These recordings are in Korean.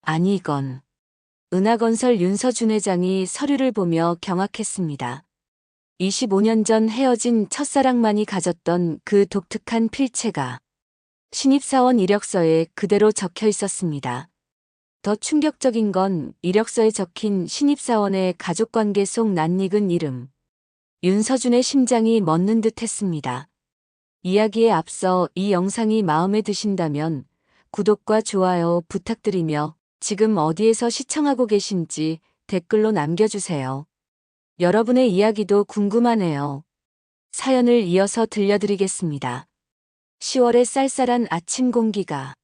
아니 이건. 은하건설 윤서준 회장이 서류를 보며 경악했습니다. 25년 전 헤어진 첫사랑만이 가졌던 그 독특한 필체가 신입사원 이력서에 그대로 적혀 있었습니다. 더 충격적인 건 이력서에 적힌 신입사원의 가족관계 속 낯익은 이름. 윤서준의 심장이 멎는 듯 했습니다. 이야기에 앞서 이 영상이 마음에 드신다면 구독과 좋아요 부탁드리며 지금 어디에서 시청하고 계신지 댓글로 남겨주세요. 여러분의 이야기도 궁금하네요. 사연을 이어서 들려드리겠습니다. 10월의 쌀쌀한 아침 공기가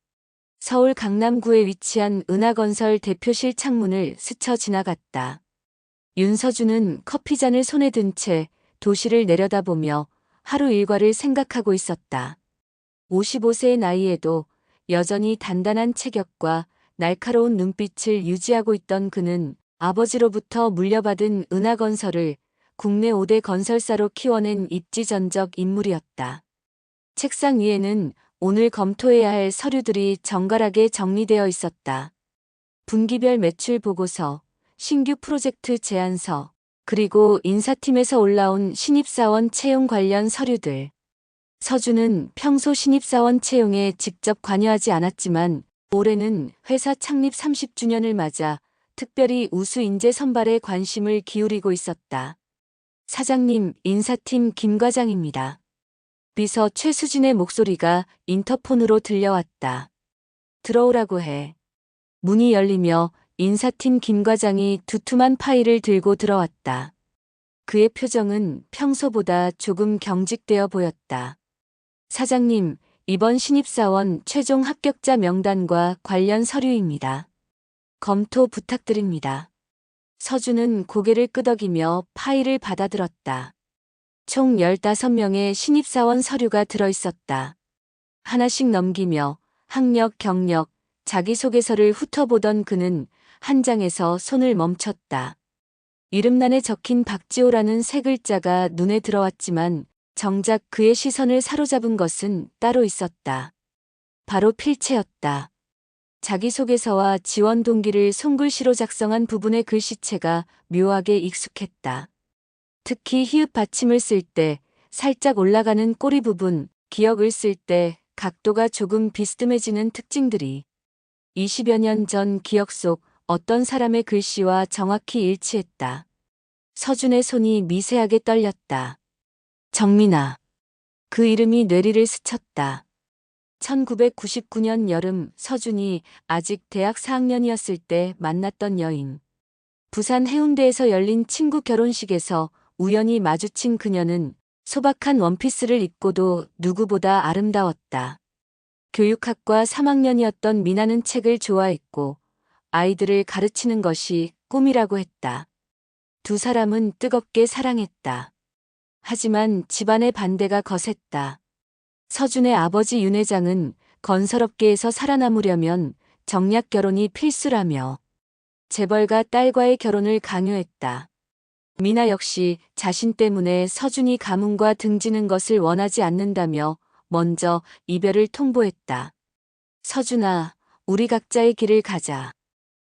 서울 강남구에 위치한 은하건설 대표실 창문을 스쳐 지나갔다. 윤서준은 커피잔을 손에 든 채 도시를 내려다보며 하루 일과를 생각하고 있었다. 55세의 나이에도 여전히 단단한 체격과 날카로운 눈빛을 유지하고 있던 그는 아버지로부터 물려받은 은하건설을 국내 5대 건설사로 키워낸 입지전적 인물이었다. 책상 위에는 오늘 검토해야 할 서류들이 정갈하게 정리되어 있었다. 분기별 매출 보고서, 신규 프로젝트 제안서, 그리고 인사팀에서 올라온 신입사원 채용 관련 서류들. 서준은 평소 신입사원 채용에 직접 관여하지 않았지만 올해는 회사 창립 30주년을 맞아 특별히 우수 인재 선발에 관심을 기울이고 있었다. 사장님, 인사팀 김 과장입니다. 비서 최수진의 목소리가 인터폰으로 들려왔다. 들어오라고 해. 문이 열리며 인사팀 김 과장이 두툼한 파일을 들고 들어왔다. 그의 표정은 평소보다 조금 경직되어 보였다. 사장님, 이번 신입사원 최종 합격자 명단과 관련 서류입니다. 검토 부탁드립니다. 서준은 고개를 끄덕이며 파일을 받아들었다. 총 15명의 신입사원 서류가 들어있었다. 하나씩 넘기며 학력, 경력, 자기소개서를 훑어보던 그는 한 장에서 손을 멈췄다. 이름란에 적힌 박지호라는 세 글자가 눈에 들어왔지만 정작 그의 시선을 사로잡은 것은 따로 있었다. 바로 필체였다. 자기소개서와 지원 동기를 손글씨로 작성한 부분의 글씨체가 묘하게 익숙했다. 특히 히읗 받침을 쓸 때 살짝 올라가는 꼬리 부분, 기역을 쓸 때 각도가 조금 비스듬해지는 특징들이 20여 년 전 기억 속 어떤 사람의 글씨와 정확히 일치했다. 서준의 손이 미세하게 떨렸다. 정민아. 그 이름이 뇌리를 스쳤다. 1999년 여름 서준이 아직 대학 4학년이었을 때 만났던 여인. 부산 해운대에서 열린 친구 결혼식에서 우연히 마주친 그녀는 소박한 원피스를 입고도 누구보다 아름다웠다. 교육학과 3학년이었던 미나는 책을 좋아했고 아이들을 가르치는 것이 꿈이라고 했다. 두 사람은 뜨겁게 사랑했다. 하지만 집안의 반대가 거셌다. 서준의 아버지 윤 회장은 건설업계에서 살아남으려면 정략 결혼이 필수라며 재벌가 딸과의 결혼을 강요했다. 미나 역시 자신 때문에 서준이 가문과 등지는 것을 원하지 않는다며 먼저 이별을 통보했다. 서준아, 우리 각자의 길을 가자.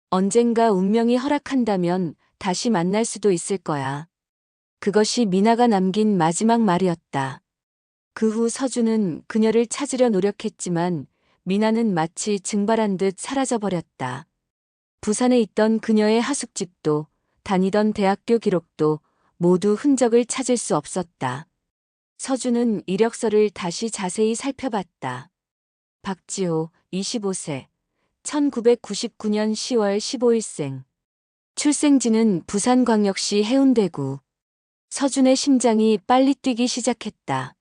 언젠가 운명이 허락한다면 다시 만날 수도 있을 거야. 그것이 미나가 남긴 마지막 말이었다. 그 후 서준은 그녀를 찾으려 노력했지만 미나는 마치 증발한 듯 사라져버렸다. 부산에 있던 그녀의 하숙집도 다니던 대학교 기록도 모두 흔적을 찾을 수 없었다. 서준은 이력서를 다시 자세히 살펴봤다. 박지호, 25세, 1999년 10월 15일생. 출생지는 부산광역시 해운대구. 서준의 심장이 빨리 뛰기 시작했다.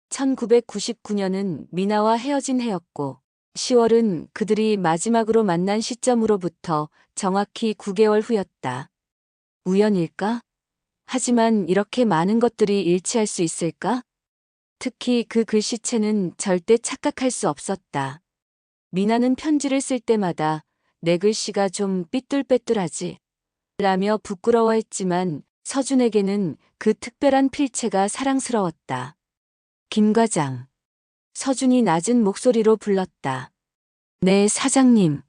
1999년은 미나와 헤어진 해였고 10월은 그들이 마지막으로 만난 시점으로부터 정확히 9개월 후였다. 우연일까? 하지만 이렇게 많은 것들이 일치할 수 있을까? 특히 그 글씨체는 절대 착각할 수 없었다. 미나는 편지를 쓸 때마다 내 글씨가 좀 삐뚤빼뚤하지 라며 부끄러워했지만 서준에게는 그 특별한 필체가 사랑스러웠다. 김 과장. 서준이 낮은 목소리로 불렀다. 네, 사장님.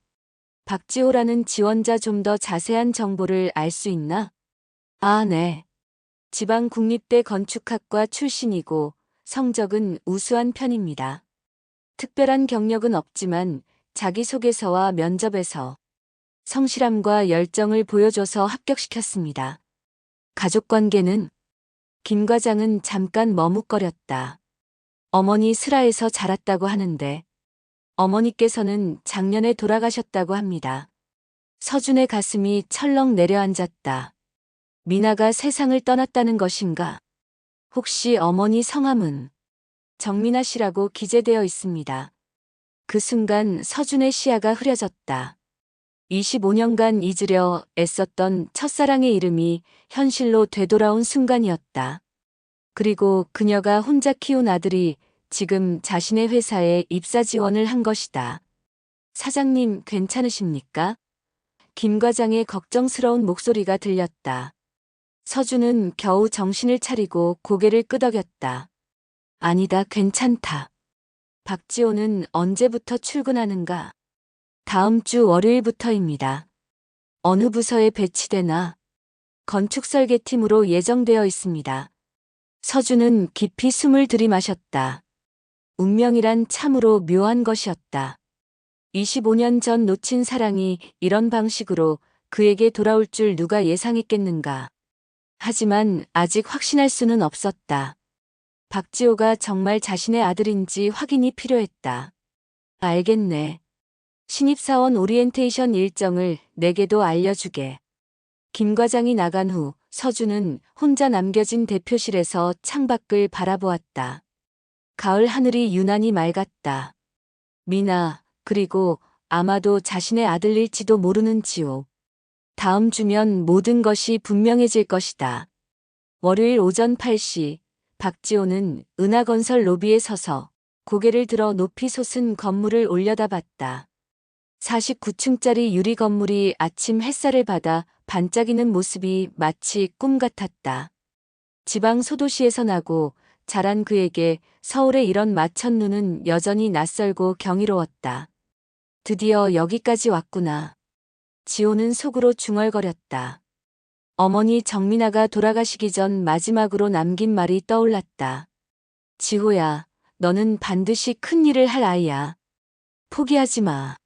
박지호라는 지원자 좀 더 자세한 정보를 알 수 있나? 아, 네. 지방국립대 건축학과 출신이고 성적은 우수한 편입니다. 특별한 경력은 없지만 자기소개서와 면접에서 성실함과 열정을 보여줘서 합격시켰습니다. 가족관계는? 김 과장은 잠깐 머뭇거렸다. 어머니 슬하에서 자랐다고 하는데 어머니께서는 작년에 돌아가셨다고 합니다. 서준의 가슴이 철렁 내려앉았다. 미나가 세상을 떠났다는 것인가? 혹시 어머니 성함은? 정미나 씨라고 기재되어 있습니다. 그 순간 서준의 시야가 흐려졌다. 25년간 잊으려 애썼던 첫사랑의 이름이 현실로 되돌아온 순간이었다. 그리고 그녀가 혼자 키운 아들이 지금 자신의 회사에 입사 지원을 한 것이다. 사장님 괜찮으십니까? 김 과장의 걱정스러운 목소리가 들렸다. 서준은 겨우 정신을 차리고 고개를 끄덕였다. 아니다, 괜찮다. 박지호는 언제부터 출근하는가? 다음 주 월요일부터입니다. 어느 부서에 배치되나? 건축설계팀으로 예정되어 있습니다. 서준은 깊이 숨을 들이마셨다. 운명이란 참으로 묘한 것이었다. 25년 전 놓친 사랑이 이런 방식으로 그에게 돌아올 줄 누가 예상했겠는가. 하지만 아직 확신할 수는 없었다. 박지호가 정말 자신의 아들인지 확인이 필요했다. 알겠네. 신입사원 오리엔테이션 일정을 내게도 알려주게. 김 과장이 나간 후 서준은 혼자 남겨진 대표실에서 창밖을 바라보았다. 가을 하늘이 유난히 맑았다. 미나, 그리고 아마도 자신의 아들일지도 모르는 지호. 다음 주면 모든 것이 분명해질 것이다. 월요일 오전 8시, 박지호는 은하건설 로비에 서서 고개를 들어 높이 솟은 건물을 올려다봤다. 49층짜리 유리 건물이 아침 햇살을 받아 반짝이는 모습이 마치 꿈 같았다. 지방 소도시에서 나고 자란 그에게 서울의 이런 마천루는 여전히 낯설고 경이로웠다. 드디어 여기까지 왔구나. 지호는 속으로 중얼거렸다. 어머니 정민아가 돌아가시기 전 마지막으로 남긴 말이 떠올랐다. 지호야, 너는 반드시 큰 일을 할 아이야. 포기하지 마.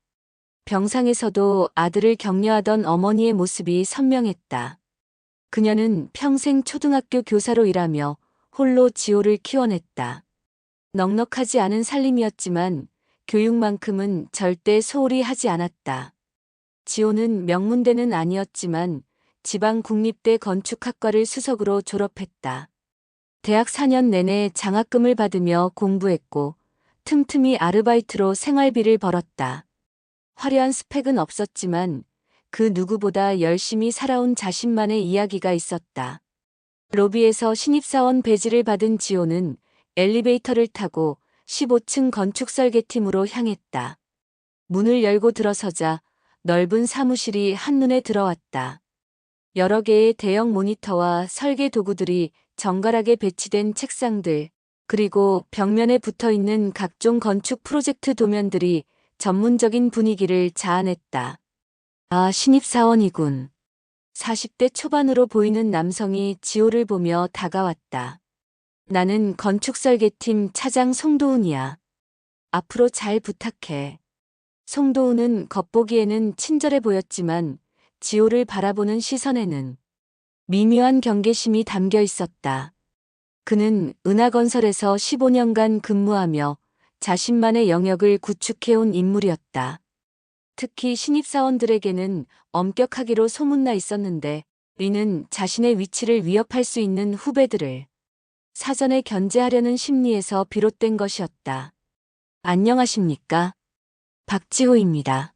병상에서도 아들을 격려하던 어머니의 모습이 선명했다. 그녀는 평생 초등학교 교사로 일하며 홀로 지호를 키워냈다. 넉넉하지 않은 살림이었지만 교육만큼은 절대 소홀히 하지 않았다. 지호는 명문대는 아니었지만 지방국립대 건축학과를 수석으로 졸업했다. 대학 4년 내내 장학금을 받으며 공부했고 틈틈이 아르바이트로 생활비를 벌었다. 화려한 스펙은 없었지만 그 누구보다 열심히 살아온 자신만의 이야기가 있었다. 로비에서 신입사원 배지를 받은 지호는 엘리베이터를 타고 15층 건축설계팀으로 향했다. 문을 열고 들어서자 넓은 사무실이 한눈에 들어왔다. 여러 개의 대형 모니터와 설계 도구들이 정갈하게 배치된 책상들, 그리고 벽면에 붙어있는 각종 건축 프로젝트 도면들이 전문적인 분위기를 자아냈다. 아, 신입사원이군. 40대 초반으로 보이는 남성이 지호를 보며 다가왔다. 나는 건축설계팀 차장 송도훈이야. 앞으로 잘 부탁해. 송도훈은 겉보기에는 친절해 보였지만 지호를 바라보는 시선에는 미묘한 경계심이 담겨 있었다. 그는 은하건설에서 15년간 근무하며 자신만의 영역을 구축해온 인물이었다. 특히 신입사원들에게는 엄격하기로 소문나 있었는데 이는 자신의 위치를 위협할 수 있는 후배들을 사전에 견제하려는 심리에서 비롯된 것이었다. 안녕하십니까? 박지호입니다.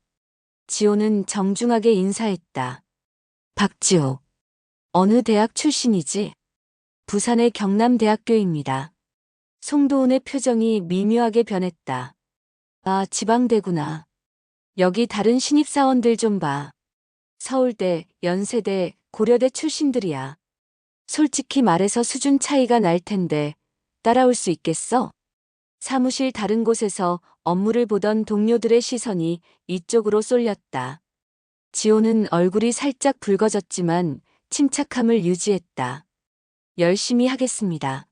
지호는 정중하게 인사했다. 박지호. 어느 대학 출신이지? 부산의 경남대학교입니다. 송도훈의 표정이 미묘하게 변했다. 아, 지방대구나. 여기 다른 신입사원들 좀 봐. 서울대, 연세대, 고려대 출신들이야. 솔직히 말해서 수준 차이가 날 텐데 따라올 수 있겠어? 사무실 다른 곳에서 업무를 보던 동료들의 시선이 이쪽으로 쏠렸다. 지호는 얼굴이 살짝 붉어졌지만 침착함을 유지했다. 열심히 하겠습니다.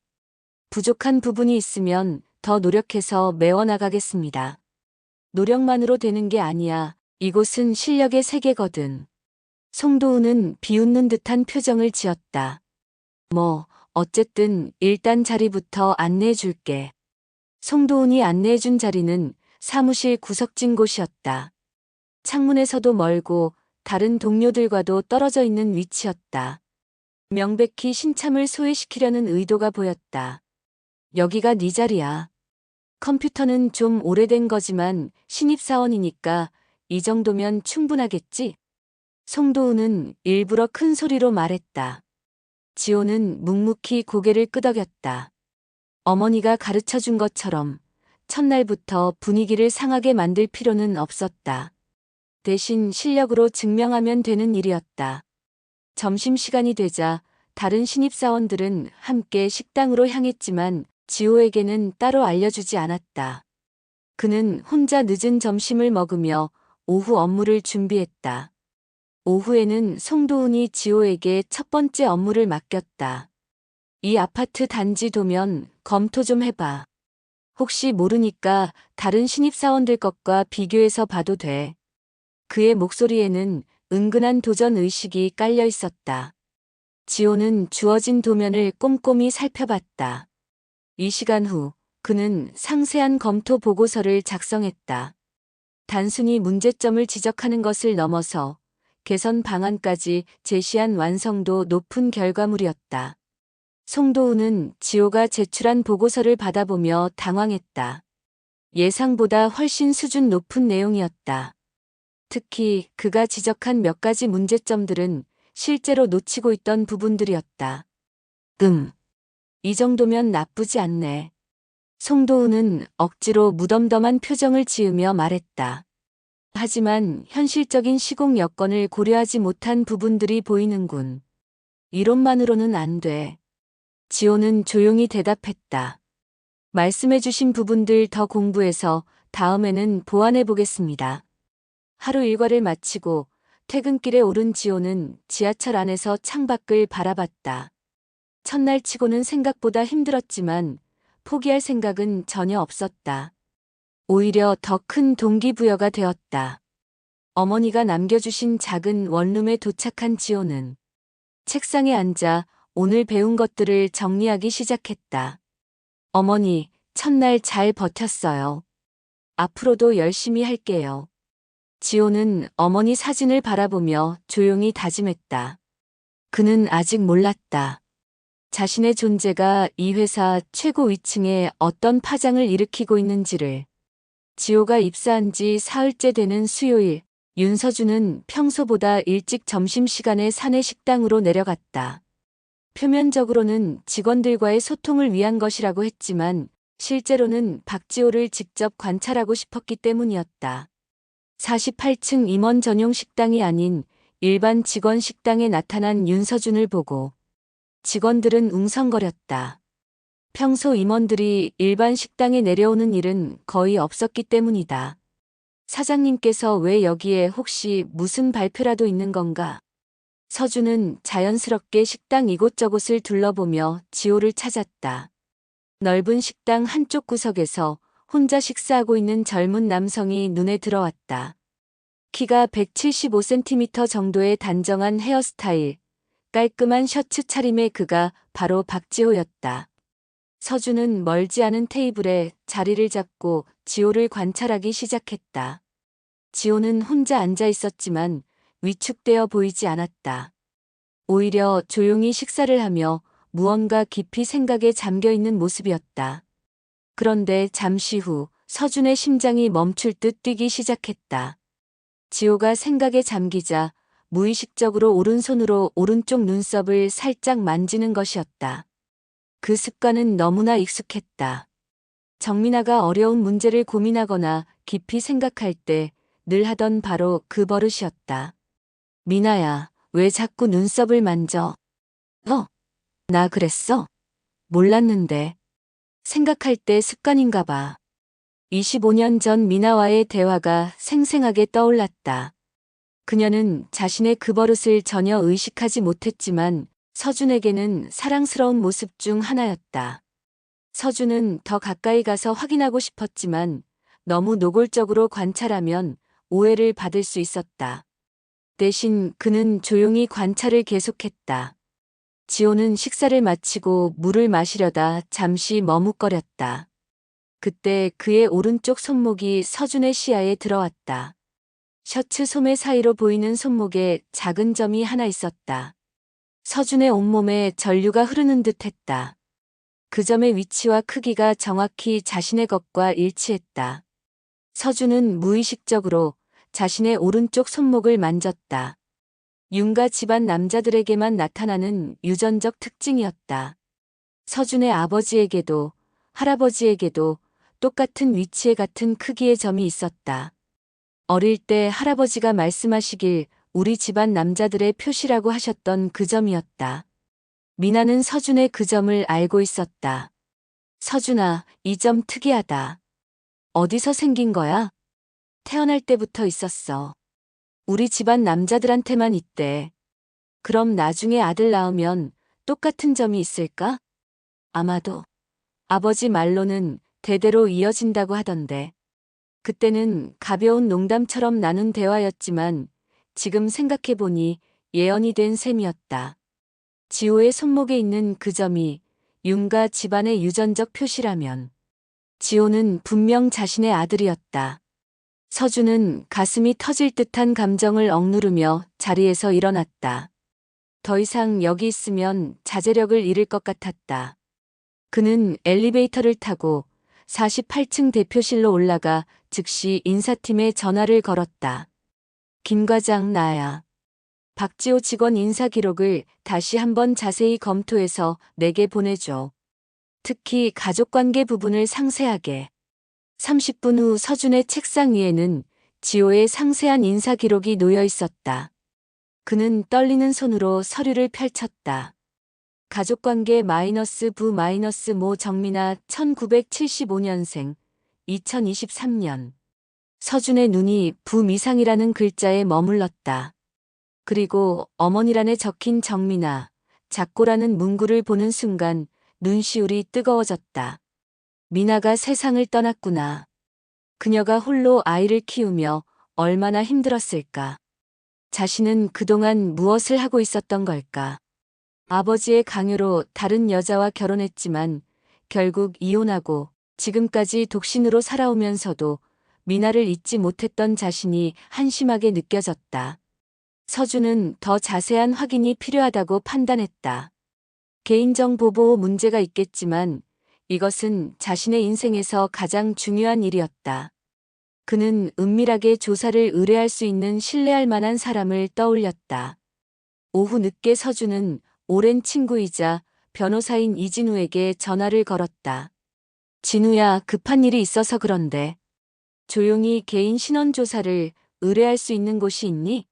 부족한 부분이 있으면 더 노력해서 메워나가겠습니다. 노력만으로 되는 게 아니야. 이곳은 실력의 세계거든. 송도우는 비웃는 듯한 표정을 지었다. 어쨌든 일단 자리부터 안내해 줄게. 송도운이 안내해준 자리는 사무실 구석진 곳이었다. 창문에서도 멀고 다른 동료들과도 떨어져 있는 위치였다. 명백히 신참을 소외시키려는 의도가 보였다. 여기가 네 자리야. 컴퓨터는 좀 오래된 거지만 신입사원이니까 이 정도면 충분하겠지? 송도우는 일부러 큰 소리로 말했다. 지호는 묵묵히 고개를 끄덕였다. 어머니가 가르쳐준 것처럼 첫날부터 분위기를 상하게 만들 필요는 없었다. 대신 실력으로 증명하면 되는 일이었다. 점심시간이 되자 다른 신입사원들은 함께 식당으로 향했지만 지호에게는 따로 알려주지 않았다. 그는 혼자 늦은 점심을 먹으며 오후 업무를 준비했다. 오후에는 송도운이 지호에게 첫 번째 업무를 맡겼다. 이 아파트 단지 도면 검토 좀 해봐. 혹시 모르니까 다른 신입사원들 것과 비교해서 봐도 돼. 그의 목소리에는 은근한 도전 의식이 깔려 있었다. 지호는 주어진 도면을 꼼꼼히 살펴봤다. 이 시간 후 그는 상세한 검토 보고서를 작성했다. 단순히 문제점을 지적하는 것을 넘어서 개선 방안까지 제시한 완성도 높은 결과물이었다. 송도우는 지호가 제출한 보고서를 받아보며 당황했다. 예상보다 훨씬 수준 높은 내용이었다. 특히 그가 지적한 몇 가지 문제점들은 실제로 놓치고 있던 부분들이었다. 이 정도면 나쁘지 않네. 송도우는 억지로 무덤덤한 표정을 지으며 말했다. 하지만 현실적인 시공 여건을 고려하지 못한 부분들이 보이는군. 이론만으로는 안 돼. 지호는 조용히 대답했다. 말씀해주신 부분들 더 공부해서 다음에는 보완해 보겠습니다. 하루 일과를 마치고 퇴근길에 오른 지호는 지하철 안에서 창밖을 바라봤다. 첫날 치고는 생각보다 힘들었지만 포기할 생각은 전혀 없었다. 오히려 더 큰 동기부여가 되었다. 어머니가 남겨주신 작은 원룸에 도착한 지호는 책상에 앉아 오늘 배운 것들을 정리하기 시작했다. 어머니, 첫날 잘 버텼어요. 앞으로도 열심히 할게요. 지호는 어머니 사진을 바라보며 조용히 다짐했다. 그는 아직 몰랐다. 자신의 존재가 이 회사 최고 위층에 어떤 파장을 일으키고 있는지를. 지호가 입사한 지 사흘째 되는 수요일, 윤서준은 평소보다 일찍 점심시간에 사내 식당으로 내려갔다. 표면적으로는 직원들과의 소통을 위한 것이라고 했지만 실제로는 박지호를 직접 관찰하고 싶었기 때문이었다. 48층 임원 전용 식당이 아닌 일반 직원 식당에 나타난 윤서준을 보고 직원들은 웅성거렸다. 평소 임원들이 일반 식당에 내려오는 일은 거의 없었기 때문이다. 사장님께서 왜 여기에 혹시 무슨 발표라도 있는 건가? 서준은 자연스럽게 식당 이곳저곳을 둘러보며 지호를 찾았다. 넓은 식당 한쪽 구석에서 혼자 식사하고 있는 젊은 남성이 눈에 들어왔다. 키가 175cm 정도의 단정한 헤어스타일, 깔끔한 셔츠 차림의 그가 바로 박지호였다. 서준은 멀지 않은 테이블에 자리를 잡고 지호를 관찰하기 시작했다. 지호는 혼자 앉아 있었지만 위축되어 보이지 않았다. 오히려 조용히 식사를 하며 무언가 깊이 생각에 잠겨 있는 모습이었다. 그런데 잠시 후 서준의 심장이 멈출 듯 뛰기 시작했다. 지호가 생각에 잠기자 무의식적으로 오른손으로 오른쪽 눈썹을 살짝 만지는 것이었다. 그 습관은 너무나 익숙했다. 정민아가 어려운 문제를 고민하거나 깊이 생각할 때 늘 하던 바로 그 버릇이었다. 미나야, 왜 자꾸 눈썹을 만져? 나 그랬어? 몰랐는데. 생각할 때 습관인가 봐. 25년 전 미나와의 대화가 생생하게 떠올랐다. 그녀는 자신의 그 버릇을 전혀 의식하지 못했지만 서준에게는 사랑스러운 모습 중 하나였다. 서준은 더 가까이 가서 확인하고 싶었지만 너무 노골적으로 관찰하면 오해를 받을 수 있었다. 대신 그는 조용히 관찰을 계속했다. 지호는 식사를 마치고 물을 마시려다 잠시 머뭇거렸다. 그때 그의 오른쪽 손목이 서준의 시야에 들어왔다. 셔츠 소매 사이로 보이는 손목에 작은 점이 하나 있었다. 서준의 온몸에 전류가 흐르는 듯 했다. 그 점의 위치와 크기가 정확히 자신의 것과 일치했다. 서준은 무의식적으로 자신의 오른쪽 손목을 만졌다. 윤가 집안 남자들에게만 나타나는 유전적 특징이었다. 서준의 아버지에게도 할아버지에게도 똑같은 위치에 같은 크기의 점이 있었다. 어릴 때 할아버지가 말씀하시길 우리 집안 남자들의 표시라고 하셨던 그 점이었다. 미나는 서준의 그 점을 알고 있었다. 서준아, 이 점 특이하다. 어디서 생긴 거야? 태어날 때부터 있었어. 우리 집안 남자들한테만 있대. 그럼 나중에 아들 낳으면 똑같은 점이 있을까? 아마도. 아버지 말로는 대대로 이어진다고 하던데. 그때는 가벼운 농담처럼 나눈 대화였지만 지금 생각해보니 예언이 된 셈이었다. 지호의 손목에 있는 그 점이 윤가 집안의 유전적 표시라면 지호는 분명 자신의 아들이었다. 서준은 가슴이 터질 듯한 감정을 억누르며 자리에서 일어났다. 더 이상 여기 있으면 자제력을 잃을 것 같았다. 그는 엘리베이터를 타고 48층 대표실로 올라가 즉시 인사팀에 전화를 걸었다. 김 과장 나야. 박지호 직원 인사 기록을 다시 한번 자세히 검토해서 내게 보내줘. 특히 가족관계 부분을 상세하게. 30분 후 서준의 책상 위에는 지호의 상세한 인사 기록이 놓여 있었다. 그는 떨리는 손으로 서류를 펼쳤다. 가족관계 부 모 정민아 1975년생 2023년. 서준의 눈이 부미상이라는 글자에 머물렀다. 그리고 어머니란에 적힌 정민아, 작고라는 문구를 보는 순간 눈시울이 뜨거워졌다. 미나가 세상을 떠났구나. 그녀가 홀로 아이를 키우며 얼마나 힘들었을까. 자신은 그동안 무엇을 하고 있었던 걸까. 아버지의 강요로 다른 여자와 결혼했지만 결국 이혼하고 지금까지 독신으로 살아오면서도 미나를 잊지 못했던 자신이 한심하게 느껴졌다. 서준은 더 자세한 확인이 필요하다고 판단했다. 개인정보 보호 문제가 있겠지만 이것은 자신의 인생에서 가장 중요한 일이었다. 그는 은밀하게 조사를 의뢰할 수 있는 신뢰할 만한 사람을 떠올렸다. 오후 늦게 서준은 오랜 친구이자 변호사인 이진우에게 전화를 걸었다. 진우야, 급한 일이 있어서 그런데. 조용히 개인 신원 조사를 의뢰할 수 있는 곳이 있니?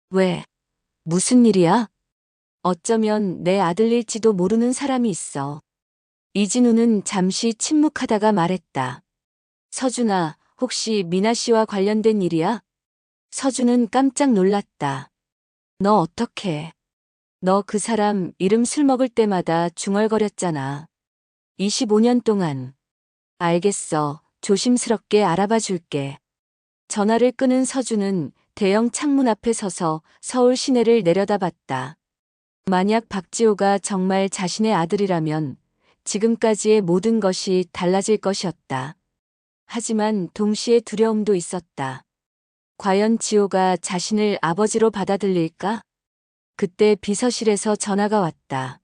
왜? 무슨 일이야? 어쩌면 내 아들일지도 모르는 사람이 있어. 이진우는 잠시 침묵하다가 말했다. 서준아, 혹시 미나 씨와 관련된 일이야? 서준은 깜짝 놀랐다. 너 어떡해? 너 그 사람 이름 술 먹을 때마다 중얼거렸잖아. 25년 동안. 알겠어. 조심스럽게 알아봐 줄게. 전화를 끊은 서준은 대형 창문 앞에 서서 서울 시내를 내려다봤다. 만약 박지호가 정말 자신의 아들이라면 지금까지의 모든 것이 달라질 것이었다. 하지만 동시에 두려움도 있었다. 과연 지호가 자신을 아버지로 받아들일까? 그때 비서실에서 전화가 왔다.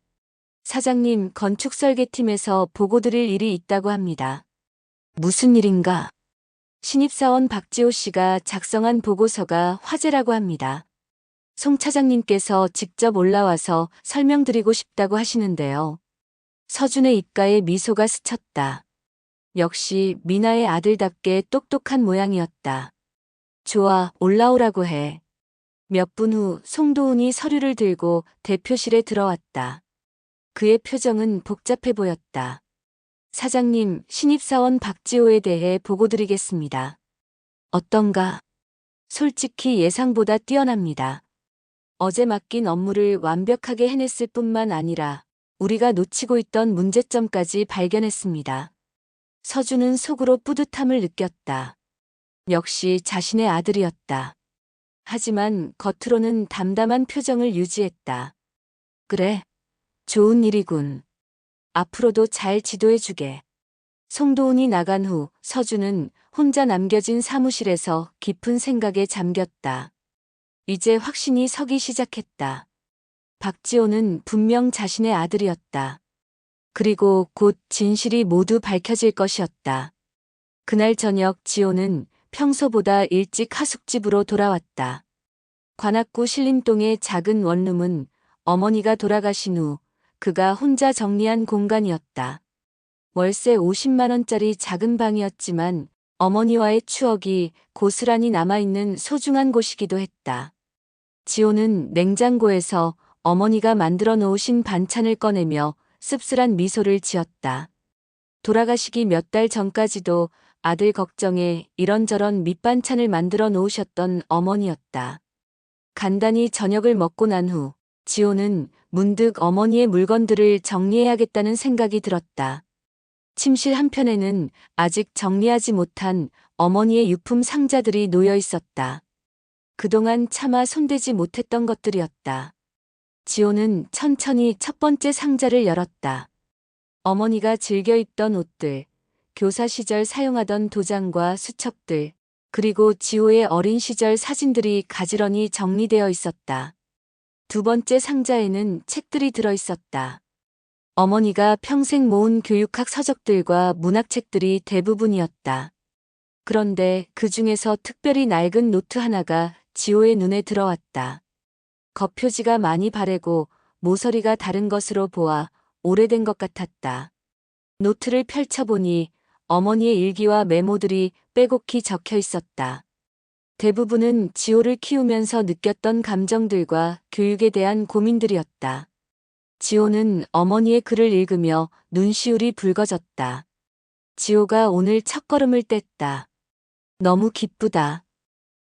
사장님, 건축설계팀에서 보고드릴 일이 있다고 합니다. 무슨 일인가? 신입사원 박지호 씨가 작성한 보고서가 화제라고 합니다. 송 차장님께서 직접 올라와서 설명드리고 싶다고 하시는데요. 서준의 입가에 미소가 스쳤다. 역시 미나의 아들답게 똑똑한 모양이었다. 좋아, 올라오라고 해. 몇 분 후 송도훈이 서류를 들고 대표실에 들어왔다. 그의 표정은 복잡해 보였다. 사장님, 신입사원 박지호에 대해 보고드리겠습니다. 어떤가? 솔직히 예상보다 뛰어납니다. 어제 맡긴 업무를 완벽하게 해냈을 뿐만 아니라 우리가 놓치고 있던 문제점까지 발견했습니다. 서준은 속으로 뿌듯함을 느꼈다. 역시 자신의 아들이었다. 하지만 겉으로는 담담한 표정을 유지했다. 그래, 좋은 일이군. 앞으로도 잘 지도해주게. 송도훈이 나간 후 서준은 혼자 남겨진 사무실에서 깊은 생각에 잠겼다. 이제 확신이 서기 시작했다. 박지호는 분명 자신의 아들이었다. 그리고 곧 진실이 모두 밝혀질 것이었다. 그날 저녁 지호는 평소보다 일찍 하숙집으로 돌아왔다. 관악구 신림동의 작은 원룸은 어머니가 돌아가신 후 그가 혼자 정리한 공간이었다. 월세 50만 원짜리 작은 방이었지만 어머니와의 추억이 고스란히 남아있는 소중한 곳이기도 했다. 지호는 냉장고에서 어머니가 만들어 놓으신 반찬을 꺼내며 씁쓸한 미소를 지었다. 돌아가시기 몇 달 전까지도 아들 걱정에 이런저런 밑반찬을 만들어 놓으셨던 어머니였다. 간단히 저녁을 먹고 난 후 지호는 문득 어머니의 물건들을 정리해야겠다는 생각이 들었다. 침실 한편에는 아직 정리하지 못한 어머니의 유품 상자들이 놓여 있었다. 그동안 차마 손대지 못했던 것들이었다. 지호는 천천히 첫 번째 상자를 열었다. 어머니가 즐겨 입던 옷들, 교사 시절 사용하던 도장과 수첩들, 그리고 지호의 어린 시절 사진들이 가지런히 정리되어 있었다. 두 번째 상자에는 책들이 들어 있었다. 어머니가 평생 모은 교육학 서적들과 문학책들이 대부분이었다. 그런데 그 중에서 특별히 낡은 노트 하나가 지호의 눈에 들어왔다. 겉표지가 많이 바래고 모서리가 다른 것으로 보아 오래된 것 같았다. 노트를 펼쳐보니 어머니의 일기와 메모들이 빼곡히 적혀 있었다. 대부분은 지호를 키우면서 느꼈던 감정들과 교육에 대한 고민들이었다. 지호는 어머니의 글을 읽으며 눈시울이 붉어졌다. 지호가 오늘 첫걸음을 뗐다. 너무 기쁘다.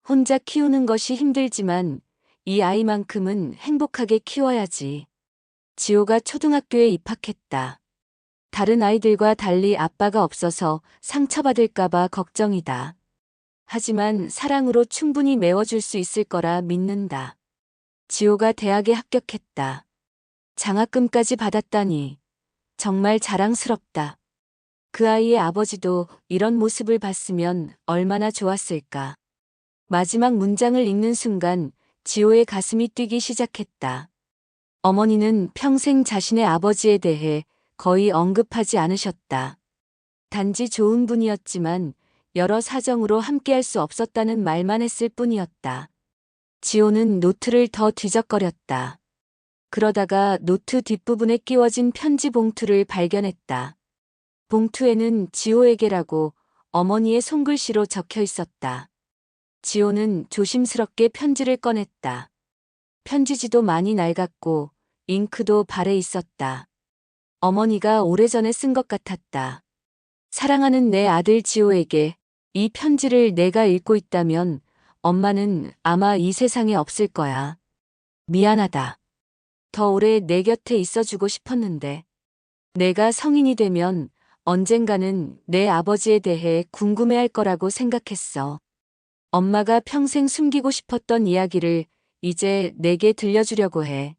혼자 키우는 것이 힘들지만 이 아이만큼은 행복하게 키워야지. 지호가 초등학교에 입학했다. 다른 아이들과 달리 아빠가 없어서 상처받을까봐 걱정이다. 하지만 사랑으로 충분히 메워줄 수 있을 거라 믿는다. 지호가 대학에 합격했다. 장학금까지 받았다니 정말 자랑스럽다. 그 아이의 아버지도 이런 모습을 봤으면 얼마나 좋았을까. 마지막 문장을 읽는 순간 지호의 가슴이 뛰기 시작했다. 어머니는 평생 자신의 아버지에 대해 거의 언급하지 않으셨다. 단지 좋은 분이었지만 여러 사정으로 함께할 수 없었다는 말만 했을 뿐이었다. 지호는 노트를 더 뒤적거렸다. 그러다가 노트 뒷부분에 끼워진 편지 봉투를 발견했다. 봉투에는 지호에게라고 어머니의 손글씨로 적혀 있었다. 지호는 조심스럽게 편지를 꺼냈다. 편지지도 많이 낡았고 잉크도 발해 있었다. 어머니가 오래전에 쓴 것 같았다. 사랑하는 내 아들 지호에게 이 편지를 내가 읽고 있다면 엄마는 아마 이 세상에 없을 거야. 미안하다. 더 오래 내 곁에 있어주고 싶었는데. 내가 성인이 되면 언젠가는 내 아버지에 대해 궁금해할 거라고 생각했어. 엄마가 평생 숨기고 싶었던 이야기를 이제 내게 들려주려고 해.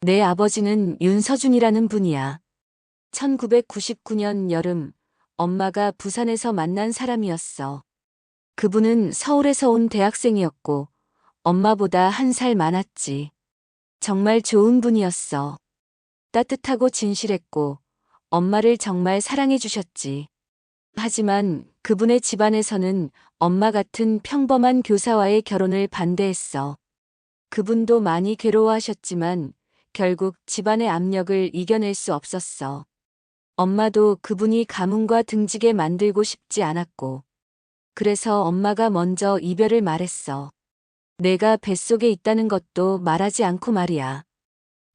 내 아버지는 윤서준이라는 분이야. 1999년 여름, 엄마가 부산에서 만난 사람이었어. 그분은 서울에서 온 대학생이었고, 엄마보다 1살 많았지. 정말 좋은 분이었어. 따뜻하고 진실했고, 엄마를 정말 사랑해 주셨지. 하지만 그분의 집안에서는 엄마 같은 평범한 교사와의 결혼을 반대했어. 그분도 많이 괴로워하셨지만 결국 집안의 압력을 이겨낼 수 없었어. 엄마도 그분이 가문과 등지게 만들고 싶지 않았고. 그래서 엄마가 먼저 이별을 말했어. 내가 뱃속에 있다는 것도 말하지 않고 말이야.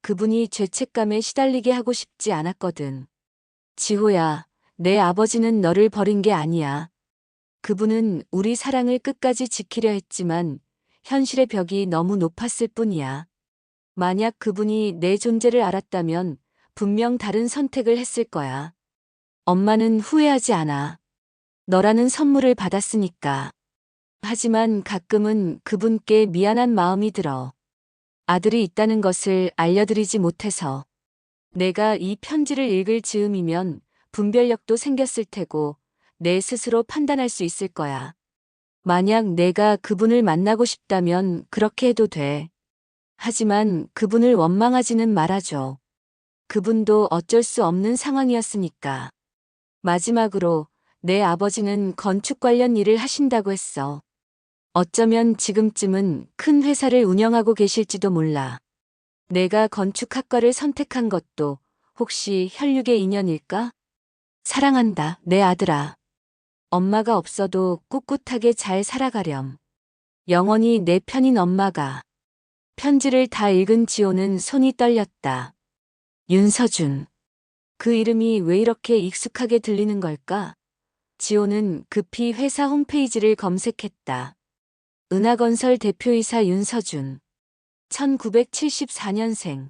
그분이 죄책감에 시달리게 하고 싶지 않았거든. 지호야, 내 아버지는 너를 버린 게 아니야. 그분은 우리 사랑을 끝까지 지키려 했지만 현실의 벽이 너무 높았을 뿐이야. 만약 그분이 내 존재를 알았다면 분명 다른 선택을 했을 거야. 엄마는 후회하지 않아. 너라는 선물을 받았으니까. 하지만 가끔은 그분께 미안한 마음이 들어. 아들이 있다는 것을 알려드리지 못해서. 내가 이 편지를 읽을 즈음이면 분별력도 생겼을 테고 내 스스로 판단할 수 있을 거야. 만약 내가 그분을 만나고 싶다면 그렇게 해도 돼. 하지만 그분을 원망하지는 말아줘. 그분도 어쩔 수 없는 상황이었으니까. 마지막으로 내 아버지는 건축 관련 일을 하신다고 했어. 어쩌면 지금쯤은 큰 회사를 운영하고 계실지도 몰라. 내가 건축학과를 선택한 것도 혹시 혈육의 인연일까? 사랑한다, 내 아들아. 엄마가 없어도 꿋꿋하게 잘 살아가렴. 영원히 내 편인 엄마가. 편지를 다 읽은 지호는 손이 떨렸다. 윤서준. 그 이름이 왜 이렇게 익숙하게 들리는 걸까? 지호는 급히 회사 홈페이지를 검색했다. 은하건설 대표이사 윤서준. 1974년생.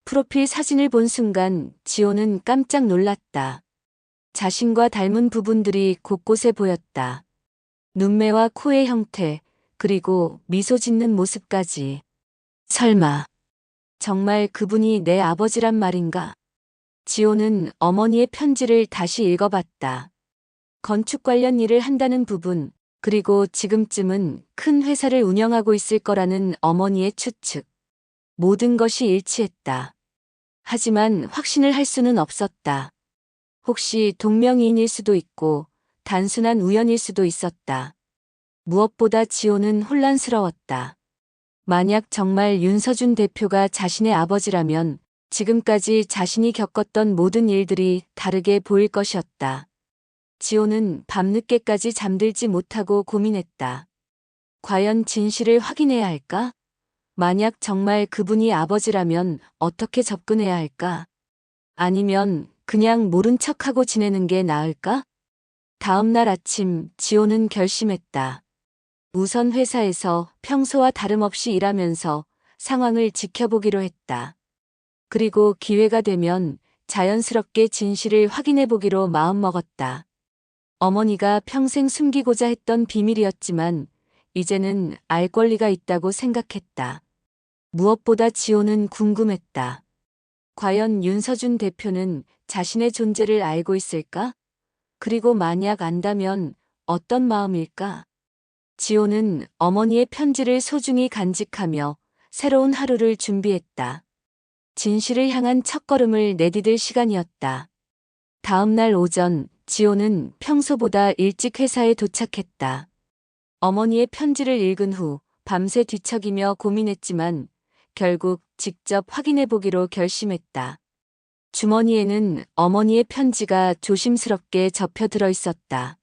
프로필 사진을 본 순간 지호는 깜짝 놀랐다. 자신과 닮은 부분들이 곳곳에 보였다. 눈매와 코의 형태, 그리고 미소 짓는 모습까지. 설마, 정말 그분이 내 아버지란 말인가? 지호는 어머니의 편지를 다시 읽어봤다. 건축 관련 일을 한다는 부분, 그리고 지금쯤은 큰 회사를 운영하고 있을 거라는 어머니의 추측. 모든 것이 일치했다. 하지만 확신을 할 수는 없었다. 혹시 동명이인일 수도 있고 단순한 우연일 수도 있었다. 무엇보다 지호는 혼란스러웠다. 만약 정말 윤서준 대표가 자신의 아버지라면 지금까지 자신이 겪었던 모든 일들이 다르게 보일 것이었다. 지호는 밤늦게까지 잠들지 못하고 고민했다. 과연 진실을 확인해야 할까? 만약 정말 그분이 아버지라면 어떻게 접근해야 할까? 아니면 그냥 모른 척하고 지내는 게 나을까? 다음 날 아침 지호는 결심했다. 우선 회사에서 평소와 다름없이 일하면서 상황을 지켜보기로 했다. 그리고 기회가 되면 자연스럽게 진실을 확인해보기로 마음먹었다. 어머니가 평생 숨기고자 했던 비밀이었지만 이제는 알 권리가 있다고 생각했다. 무엇보다 지호는 궁금했다. 과연 윤서준 대표는 자신의 존재를 알고 있을까? 그리고 만약 안다면 어떤 마음일까? 지호는 어머니의 편지를 소중히 간직하며 새로운 하루를 준비했다. 진실을 향한 첫걸음을 내디딜 시간이었다. 다음 날 오전, 지호는 평소보다 일찍 회사에 도착했다. 어머니의 편지를 읽은 후 밤새 뒤척이며 고민했지만 결국 직접 확인해보기로 결심했다. 주머니에는 어머니의 편지가 조심스럽게 접혀 들어 있었다.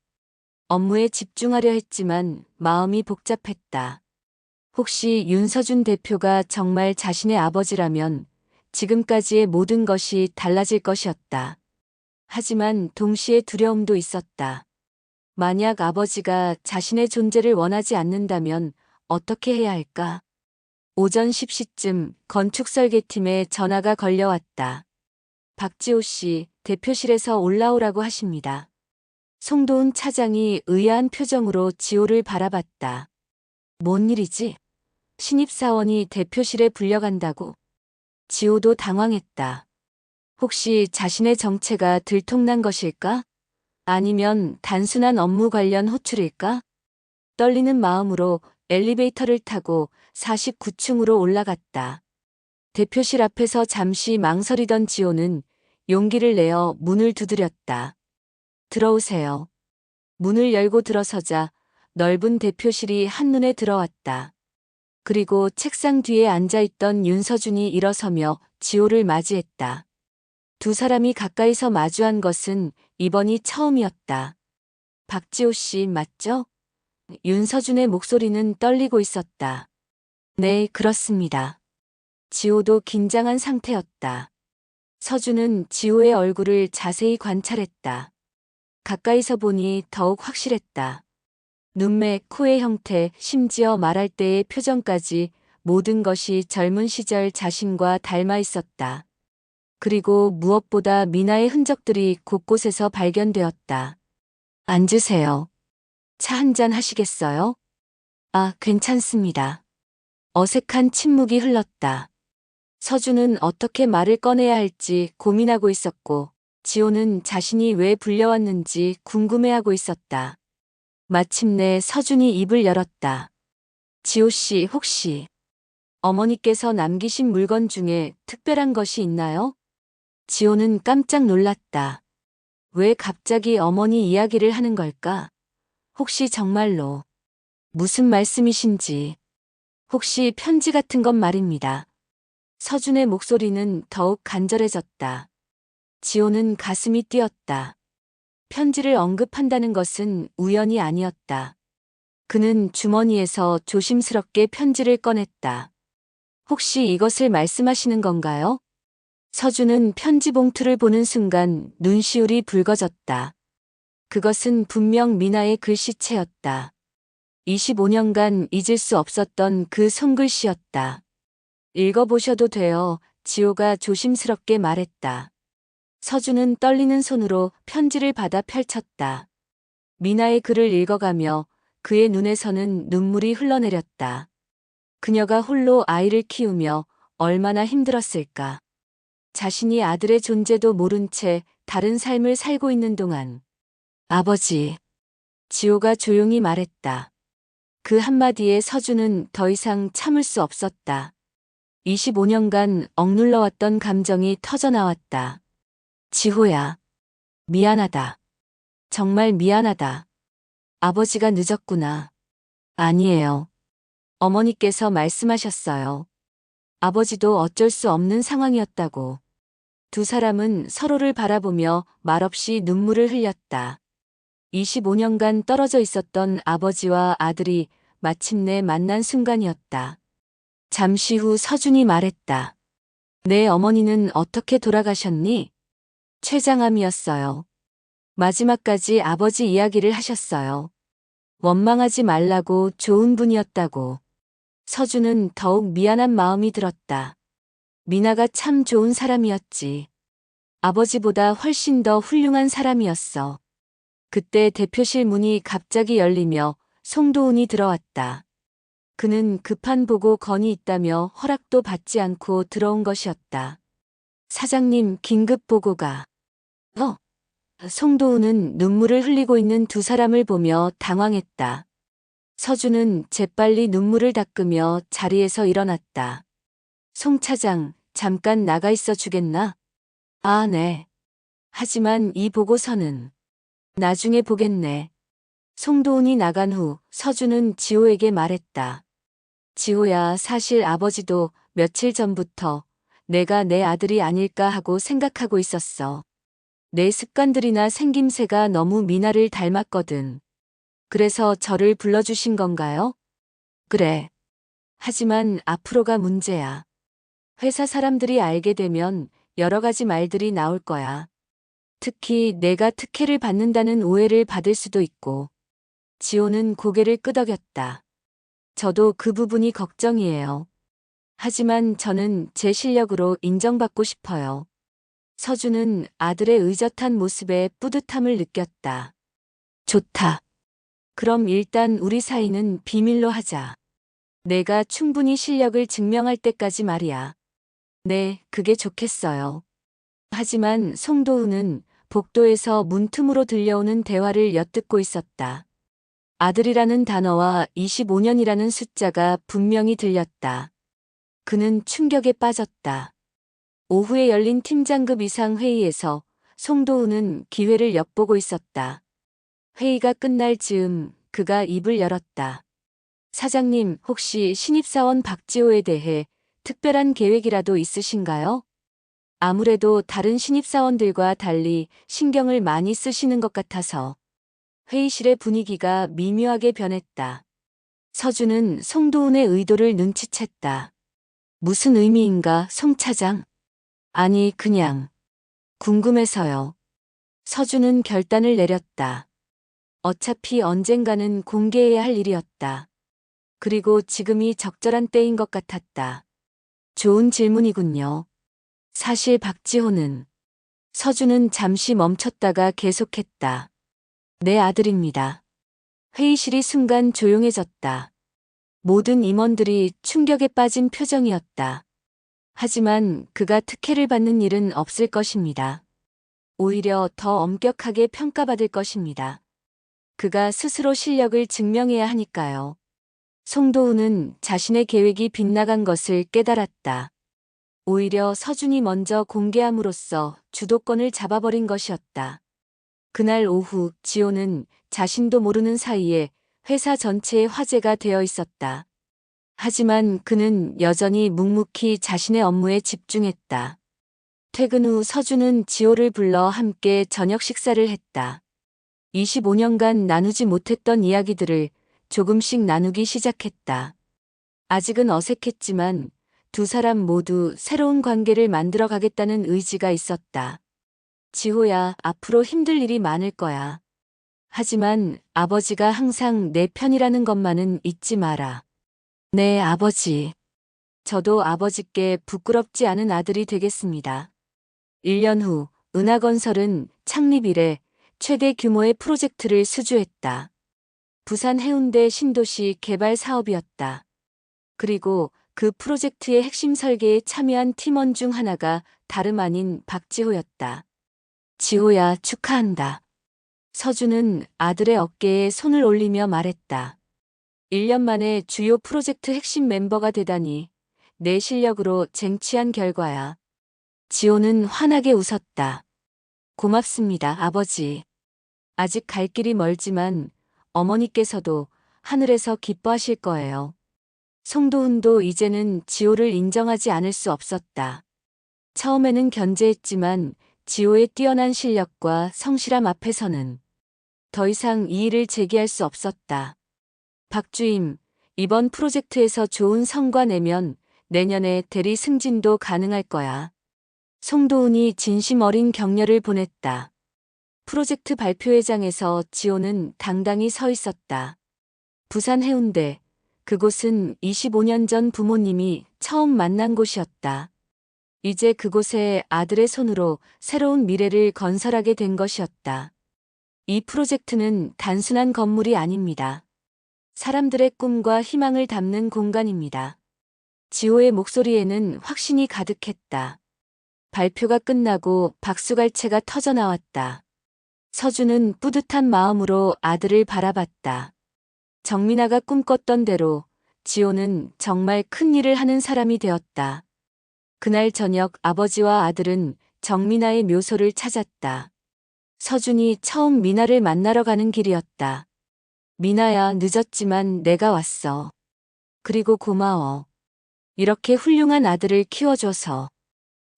업무에 집중하려 했지만 마음이 복잡했다. 혹시 윤서준 대표가 정말 자신의 아버지라면 지금까지의 모든 것이 달라질 것이었다. 하지만 동시에 두려움도 있었다. 만약 아버지가 자신의 존재를 원하지 않는다면 어떻게 해야 할까? 오전 10시쯤 건축설계팀에 전화가 걸려왔다. 박지호 씨, 대표실에서 올라오라고 하십니다. 송도훈 차장이 의아한 표정으로 지호를 바라봤다. 뭔 일이지? 신입사원이 대표실에 불려간다고? 지호도 당황했다. 혹시 자신의 정체가 들통난 것일까? 아니면 단순한 업무 관련 호출일까? 떨리는 마음으로 엘리베이터를 타고 49층으로 올라갔다. 대표실 앞에서 잠시 망설이던 지호는 용기를 내어 문을 두드렸다. 들어오세요. 문을 열고 들어서자 넓은 대표실이 한눈에 들어왔다. 그리고 책상 뒤에 앉아있던 윤서준이 일어서며 지호를 맞이했다. 두 사람이 가까이서 마주한 것은 이번이 처음이었다. 박지호 씨 맞죠? 윤서준의 목소리는 떨리고 있었다. 네, 그렇습니다. 지호도 긴장한 상태였다. 서준은 지호의 얼굴을 자세히 관찰했다. 가까이서 보니 더욱 확실했다. 눈매, 코의 형태, 심지어 말할 때의 표정까지 모든 것이 젊은 시절 자신과 닮아 있었다. 그리고 무엇보다 미나의 흔적들이 곳곳에서 발견되었다. 앉으세요. 차 한잔 하시겠어요? 아, 괜찮습니다. 어색한 침묵이 흘렀다. 서준은 어떻게 말을 꺼내야 할지 고민하고 있었고, 지호는 자신이 왜 불려왔는지 궁금해하고 있었다. 마침내 서준이 입을 열었다. 지호 씨, 혹시 어머니께서 남기신 물건 중에 특별한 것이 있나요? 지호는 깜짝 놀랐다. 왜 갑자기 어머니 이야기를 하는 걸까? 혹시 정말로 무슨 말씀이신지. 혹시 편지 같은 건 말입니다. 서준의 목소리는 더욱 간절해졌다. 지호는 가슴이 뛰었다. 편지를 언급한다는 것은 우연이 아니었다. 그는 주머니에서 조심스럽게 편지를 꺼냈다. 혹시 이것을 말씀하시는 건가요? 서준은 편지 봉투를 보는 순간 눈시울이 붉어졌다. 그것은 분명 미나의 글씨체였다. 25년간 잊을 수 없었던 그 손글씨였다. 읽어보셔도 돼요. 지호가 조심스럽게 말했다. 서준은 떨리는 손으로 편지를 받아 펼쳤다. 미나의 글을 읽어가며 그의 눈에서는 눈물이 흘러내렸다. 그녀가 홀로 아이를 키우며 얼마나 힘들었을까. 자신이 아들의 존재도 모른 채 다른 삶을 살고 있는 동안. 아버지. 지호가 조용히 말했다. 그 한마디에 서준은 더 이상 참을 수 없었다. 25년간 억눌러왔던 감정이 터져나왔다. 지호야. 미안하다. 정말 미안하다. 아버지가 늦었구나. 아니에요. 어머니께서 말씀하셨어요. 아버지도 어쩔 수 없는 상황이었다고. 두 사람은 서로를 바라보며 말없이 눈물을 흘렸다. 25년간 떨어져 있었던 아버지와 아들이 마침내 만난 순간이었다. 잠시 후 서준이 말했다. 내 어머니는 어떻게 돌아가셨니? 췌장암이었어요. 마지막까지 아버지 이야기를 하셨어요. 원망하지 말라고 좋은 분이었다고. 서준은 더욱 미안한 마음이 들었다. 미나가 참 좋은 사람이었지. 아버지보다 훨씬 더 훌륭한 사람이었어. 그때 대표실 문이 갑자기 열리며 송도훈이 들어왔다. 그는 급한 보고 건이 있다며 허락도 받지 않고 들어온 것이었다. 사장님, 긴급 보고가. 송도훈은 눈물을 흘리고 있는 두 사람을 보며 당황했다. 서준은 재빨리 눈물을 닦으며 자리에서 일어났다. 송 차장, 잠깐 나가 있어 주겠나? 아, 네. 하지만 이 보고서는 나중에 보겠네. 송도훈이 나간 후 서준은 지호에게 말했다. 지호야, 사실 아버지도 며칠 전부터 내가 내 아들이 아닐까 하고 생각하고 있었어. 내 습관들이나 생김새가 너무 미나를 닮았거든. 그래서 저를 불러주신 건가요? 그래. 하지만 앞으로가 문제야. 회사 사람들이 알게 되면 여러 가지 말들이 나올 거야. 특히 내가 특혜를 받는다는 오해를 받을 수도 있고. 지호는 고개를 끄덕였다. 저도 그 부분이 걱정이에요. 하지만 저는 제 실력으로 인정받고 싶어요. 서준은 아들의 의젓한 모습에 뿌듯함을 느꼈다. 좋다. 그럼 일단 우리 사이는 비밀로 하자. 내가 충분히 실력을 증명할 때까지 말이야. 네, 그게 좋겠어요. 하지만 송도훈은 복도에서 문틈으로 들려오는 대화를 엿듣고 있었다. 아들이라는 단어와 25년이라는 숫자가 분명히 들렸다. 그는 충격에 빠졌다. 오후에 열린 팀장급 이상 회의에서 송도훈은 기회를 엿보고 있었다. 회의가 끝날 즈음 그가 입을 열었다. 사장님, 혹시 신입사원 박지호에 대해 특별한 계획이라도 있으신가요? 아무래도 다른 신입사원들과 달리 신경을 많이 쓰시는 것 같아서. 회의실의 분위기가 미묘하게 변했다. 서준은 송도훈의 의도를 눈치챘다. 무슨 의미인가, 송 차장? 아니, 그냥 궁금해서요. 서준은 결단을 내렸다. 어차피 언젠가는 공개해야 할 일이었다. 그리고 지금이 적절한 때인 것 같았다. 좋은 질문이군요. 사실 박지호는 서준은 잠시 멈췄다가 계속했다. 내 아들입니다. 회의실이 순간 조용해졌다. 모든 임원들이 충격에 빠진 표정이었다. 하지만 그가 특혜를 받는 일은 없을 것입니다. 오히려 더 엄격하게 평가받을 것입니다. 그가 스스로 실력을 증명해야 하니까요. 송도우는 자신의 계획이 빗나간 것을 깨달았다. 오히려 서준이 먼저 공개함으로써 주도권을 잡아버린 것이었다. 그날 오후 지호는 자신도 모르는 사이에 회사 전체의 화제가 되어 있었다. 하지만 그는 여전히 묵묵히 자신의 업무에 집중했다. 퇴근 후 서준은 지호를 불러 함께 저녁 식사를 했다. 25년간 나누지 못했던 이야기들을 조금씩 나누기 시작했다. 아직은 어색했지만 두 사람 모두 새로운 관계를 만들어 가겠다는 의지가 있었다. 지호야, 앞으로 힘들 일이 많을 거야. 하지만 아버지가 항상 내 편이라는 것만은 잊지 마라. 네, 아버지. 저도 아버지께 부끄럽지 않은 아들이 되겠습니다. 1년 후 은하건설은 창립 이래 최대 규모의 프로젝트를 수주했다. 부산 해운대 신도시 개발 사업이었다. 그리고 그 프로젝트의 핵심 설계에 참여한 팀원 중 하나가 다름 아닌 박지호였다. 지호야, 축하한다. 서준은 아들의 어깨에 손을 올리며 말했다. 1년 만에 주요 프로젝트 핵심 멤버가 되다니 내 실력으로 쟁취한 결과야. 지호는 환하게 웃었다. 고맙습니다, 아버지. 아직 갈 길이 멀지만 어머니께서도 하늘에서 기뻐하실 거예요. 송도훈도 이제는 지호를 인정하지 않을 수 없었다. 처음에는 견제했지만 지호의 뛰어난 실력과 성실함 앞에서는 더 이상 이의를 제기할 수 없었다. 박주임, 이번 프로젝트에서 좋은 성과 내면 내년에 대리 승진도 가능할 거야. 송도훈이 진심 어린 격려를 보냈다. 프로젝트 발표회장에서 지호는 당당히 서 있었다. 부산 해운대, 그곳은 25년 전 부모님이 처음 만난 곳이었다. 이제 그곳에 아들의 손으로 새로운 미래를 건설하게 된 것이었다. 이 프로젝트는 단순한 건물이 아닙니다. 사람들의 꿈과 희망을 담는 공간입니다. 지호의 목소리에는 확신이 가득했다. 발표가 끝나고 박수갈채가 터져 나왔다. 서준은 뿌듯한 마음으로 아들을 바라봤다. 정민아가 꿈꿨던 대로 지호는 정말 큰 일을 하는 사람이 되었다. 그날 저녁 아버지와 아들은 정민아의 묘소를 찾았다. 서준이 처음 미나를 만나러 가는 길이었다. 미나야, 늦었지만 내가 왔어. 그리고 고마워. 이렇게 훌륭한 아들을 키워줘서.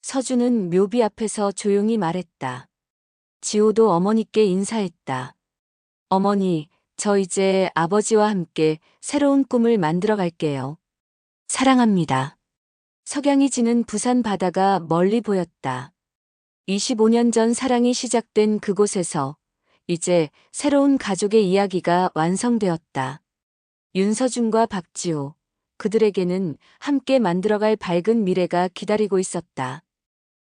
서준은 묘비 앞에서 조용히 말했다. 지호도 어머니께 인사했다. 어머니, 저 이제 아버지와 함께 새로운 꿈을 만들어 갈게요. 사랑합니다. 석양이 지는 부산 바다가 멀리 보였다. 25년 전 사랑이 시작된 그곳에서 이제 새로운 가족의 이야기가 완성되었다. 윤서준과 박지호, 그들에게는 함께 만들어갈 밝은 미래가 기다리고 있었다.